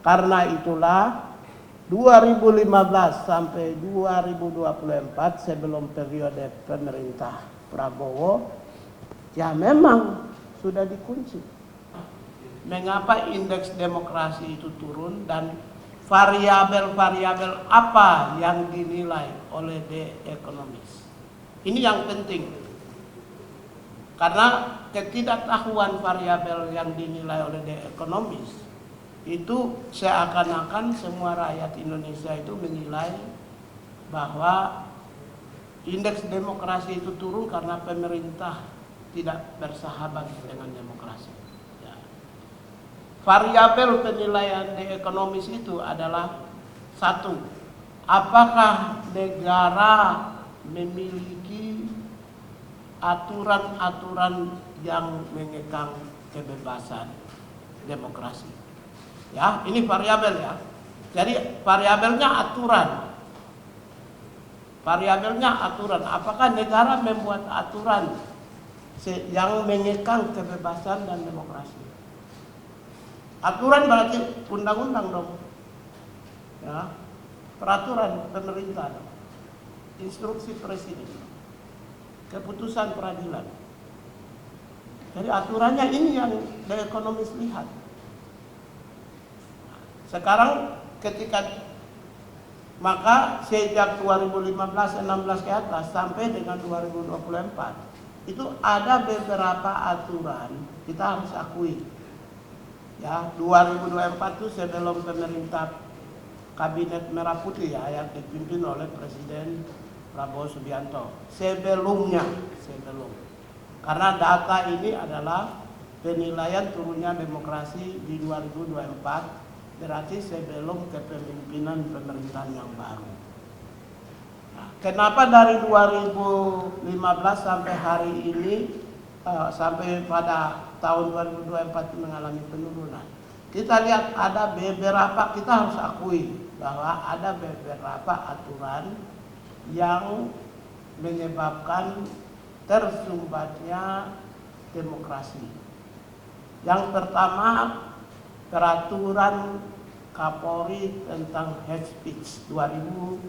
Karena itulah 2015 sampai 2024 sebelum periode pemerintah Prabowo, ya memang sudah dikunci. Mengapa indeks demokrasi itu turun dan variabel-variabel apa yang dinilai oleh The Economist? Ini yang penting. Karena ketidaktahuan variabel yang dinilai oleh The Economist itu seakan-akan semua rakyat Indonesia itu menilai bahwa indeks demokrasi itu turun karena pemerintah tidak bersahabat dengan demokrasi. Ya. Variabel penilaian The Economist itu adalah satu, apakah negara memiliki aturan-aturan yang mengekang kebebasan demokrasi. Ya, ini variabel ya. Jadi variabelnya aturan. Variabelnya aturan. Apakah negara membuat aturan yang mengekang kebebasan dan demokrasi? Aturan berarti undang-undang dong. Ya. Peraturan pemerintah dong. Instruksi presiden. Keputusan peradilan. Jadi aturannya ini yang The Economist lihat. Sekarang ketika maka sejak 2015-16 ke atas sampai dengan 2024 itu ada beberapa aturan kita harus akui. Ya, 2024 itu sebelum pemerintah Kabinet Merah Putih ya yang dipimpin oleh Presiden Prabowo Subianto. Sebelum. Karena data ini adalah penilaian turunnya demokrasi di 2024. Berarti sebelum kepemimpinan pemerintahan yang baru. Nah, kenapa dari 2015 sampai hari ini sampai pada tahun 2024 mengalami penurunan? Kita lihat ada beberapa, kita harus akui bahwa ada beberapa aturan yang menyebabkan tersumbatnya demokrasi. Yang pertama, peraturan Kapolri tentang hate speech 2015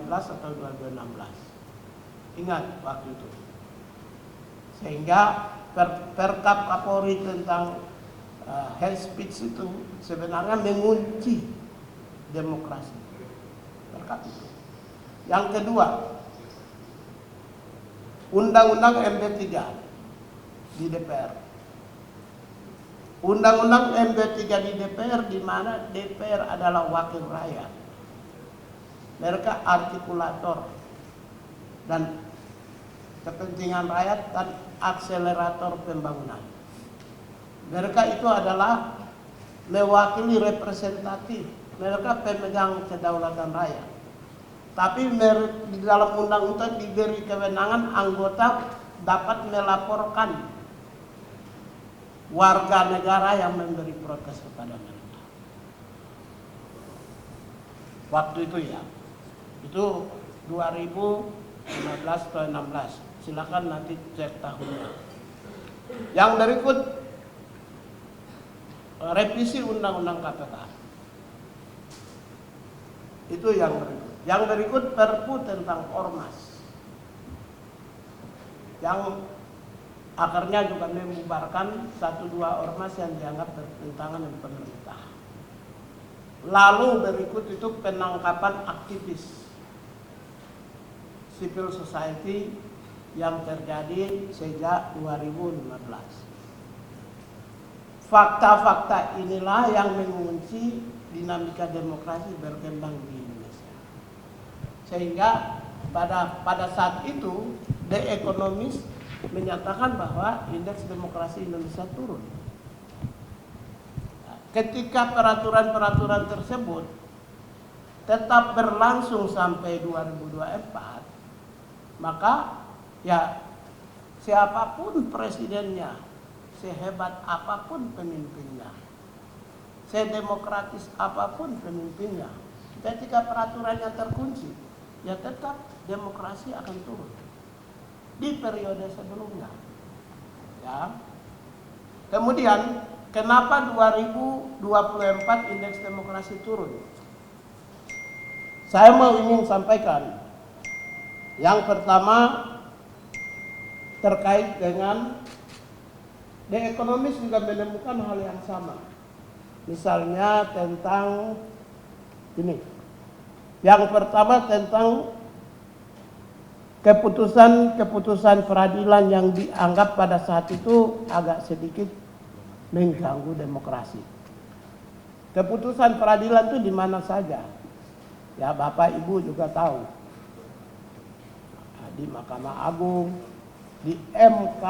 atau 2016. Ingat waktu itu. Sehingga perkap Kapolri tentang hate speech itu sebenarnya mengunci demokrasi. Perkap itu. Yang kedua, Undang-Undang MD3 di DPR. Undang-Undang MD3 di DPR di mana DPR adalah wakil rakyat. Mereka artikulator dan kepentingan rakyat dan akselerator pembangunan. Mereka itu adalah mewakili representatif. Mereka pemegang kedaulatan rakyat. Tapi di dalam undang-undang diberi kewenangan anggota dapat melaporkan warga negara yang memberi protes kepada mereka. Waktu itu ya, itu 2015 atau 16. Silakan nanti cek tahunnya. Yang berikut revisi Undang-Undang KPK. Itu yang berikut. Yang berikut Perpu tentang ormas. Yang akarnya juga membubarkan 1-2 ormas yang dianggap bertentangan dengan pemerintah. Lalu berikut itu penangkapan aktivis civil society yang terjadi sejak 2015. Fakta-fakta inilah yang mengunci dinamika demokrasi berkembang di Indonesia. Sehingga pada saat itu The Economist menyatakan bahwa indeks demokrasi Indonesia turun. Ketika peraturan-peraturan tersebut tetap berlangsung sampai 2024, maka ya siapapun presidennya, sehebat apapun pemimpinnya, sedemokratis apapun pemimpinnya, ketika peraturannya terkunci, ya tetap demokrasi akan turun di periode sebelumnya. Ya. Kemudian kenapa 2024 indeks demokrasi turun? Saya mau ingin sampaikan, yang pertama terkait dengan The Economist juga menemukan hal yang sama. Misalnya tentang ini. Yang pertama tentang keputusan peradilan yang dianggap pada saat itu agak sedikit mengganggu demokrasi. Keputusan peradilan itu di mana saja? Ya, Bapak Ibu juga tahu. Di Mahkamah Agung, di MK,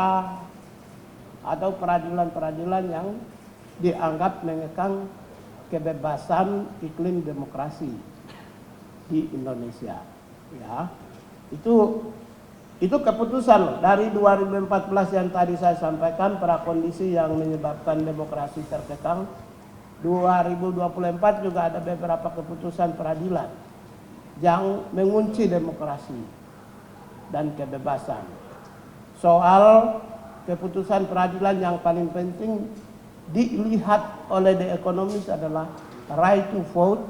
atau peradilan-peradilan yang dianggap mengekang kebebasan iklim demokrasi di Indonesia. Ya, itu keputusan dari 2014 yang tadi saya sampaikan, prakondisi yang menyebabkan demokrasi terkekang. 2024 juga ada beberapa keputusan peradilan yang mengunci demokrasi dan kebebasan. Soal keputusan peradilan yang paling penting dilihat oleh The Economist adalah right to vote,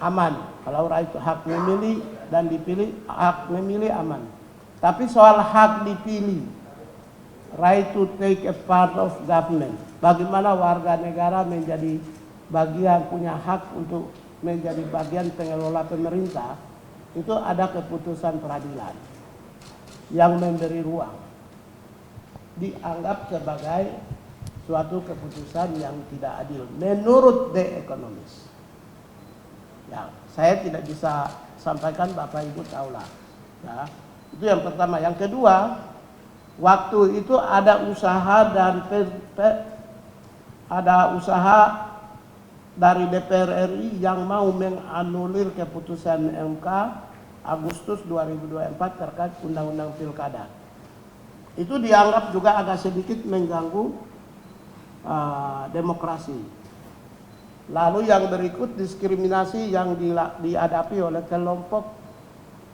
aman. Kalau right to hak memilih dan dipilih, hak memilih aman. Tapi soal hak dipilih, right to take a part of government, bagaimana warga negara menjadi bagian, punya hak untuk menjadi bagian pengelola pemerintah, itu ada keputusan peradilan yang memberi ruang, dianggap sebagai suatu keputusan yang tidak adil menurut The Economist. Ya, saya tidak bisa sampaikan, Bapak Ibu tahulah. Ya, itu yang pertama. Yang kedua, waktu itu ada usaha dari DPR RI yang mau menganulir keputusan MK Agustus 2024 terkait Undang-Undang Pilkada. Itu dianggap juga agak sedikit mengganggu demokrasi. Lalu yang berikut, diskriminasi yang dihadapi oleh kelompok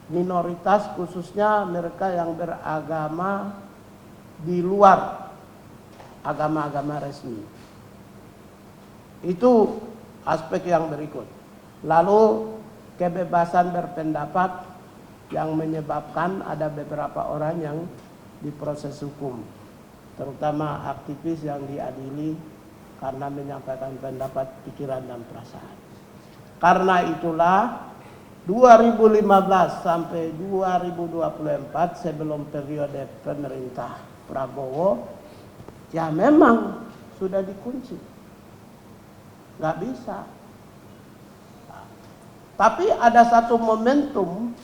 minoritas, khususnya mereka yang beragama di luar agama-agama resmi. Itu aspek yang berikut. Lalu kebebasan berpendapat yang menyebabkan ada beberapa orang yang diproses hukum, terutama aktivis yang diadili karena menyampaikan pendapat, pikiran, dan perasaan. Karena itulah 2015 sampai 2024 sebelum periode pemerintah Prabowo, ya memang sudah dikunci, nggak bisa. Tapi ada satu momentum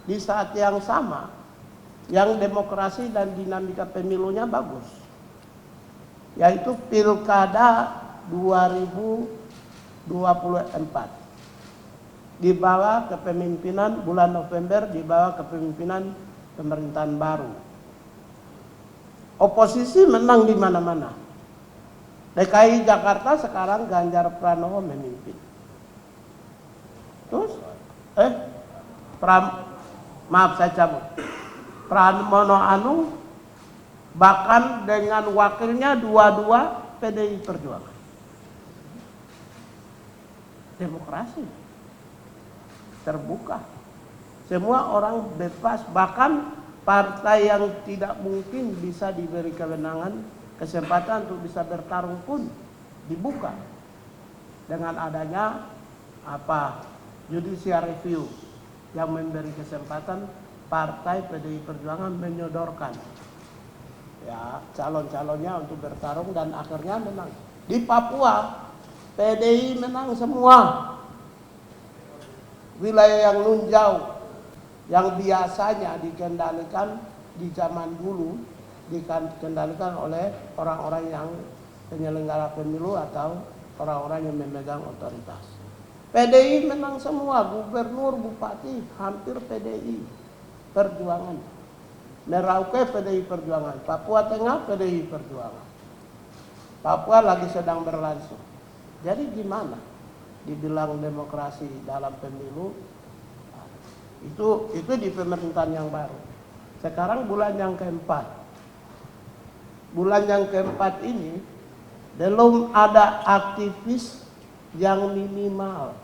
di saat yang sama yang demokrasi dan dinamika pemilunya bagus, yaitu Pilkada 2024 di bawah kepemimpinan bulan November, di bawah kepemimpinan pemerintahan baru. Oposisi menang di mana-mana. DKI Jakarta sekarang Ganjar Pranowo memimpin. Terus maaf saya cabut. Pramono Anung bahkan dengan wakilnya dua-dua PDI Perjuangan. Demokrasi terbuka, semua orang bebas, bahkan partai yang tidak mungkin bisa diberi kewenangan, kesempatan untuk bisa bertarung pun dibuka dengan adanya judicial review yang memberi kesempatan partai PDI Perjuangan menyodorkan ya calon-calonnya untuk bertarung dan akhirnya menang. Di Papua PDI menang semua. Wilayah yang nunjau yang biasanya dikendalikan di zaman dulu dikendalikan oleh orang-orang yang penyelenggara pemilu atau orang-orang yang memegang otoritas. PDI menang semua, gubernur, bupati hampir PDI Perjuangan. Merauke PDI Perjuangan, Papua Tengah PDI Perjuangan. Papua lagi sedang berlangsung. Jadi gimana dibilang demokrasi dalam pemilu? Itu di pemerintahan yang baru. Sekarang bulan yang keempat. bulan yang keempat ini belum ada aktivis yang minimal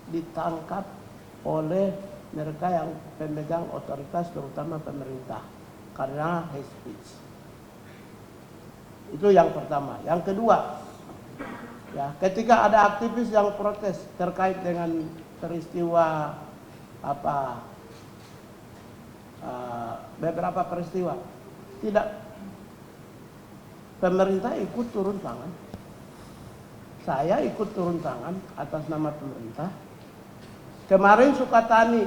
ditangkap oleh mereka yang pemegang otoritas, terutama pemerintah, karena hate speech. Itu yang pertama. Yang kedua, ya, ketika ada aktivis yang protes terkait dengan peristiwa beberapa peristiwa, tidak, pemerintah ikut turun tangan. Saya ikut turun tangan atas nama pemerintah. Kemarin Sukatani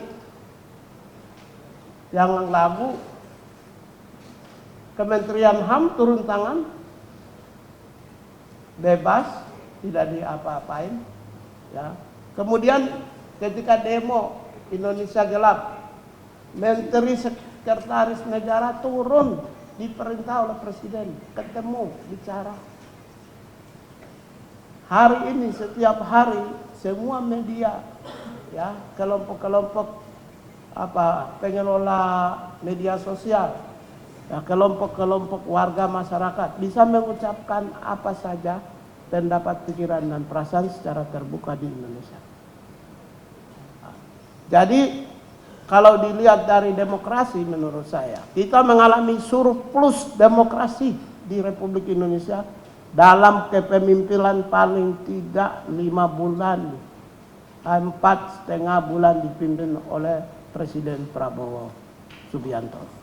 yang lagu, Kementerian HAM turun tangan, bebas, tidak diapa-apain. Ya. Kemudian ketika demo Indonesia Gelap, Menteri Sekretaris Negara turun, diperintah oleh Presiden, ketemu, bicara. Hari ini setiap hari semua media, ya, kelompok-kelompok pengelola media sosial, ya, kelompok-kelompok warga masyarakat bisa mengucapkan apa saja pendapat, pikiran, dan perasaan secara terbuka di Indonesia. Jadi kalau dilihat dari demokrasi, menurut saya kita mengalami surplus demokrasi di Republik Indonesia dalam kepemimpinan paling tidak 5 bulan, 4,5 bulan dipimpin oleh Presiden Prabowo Subianto.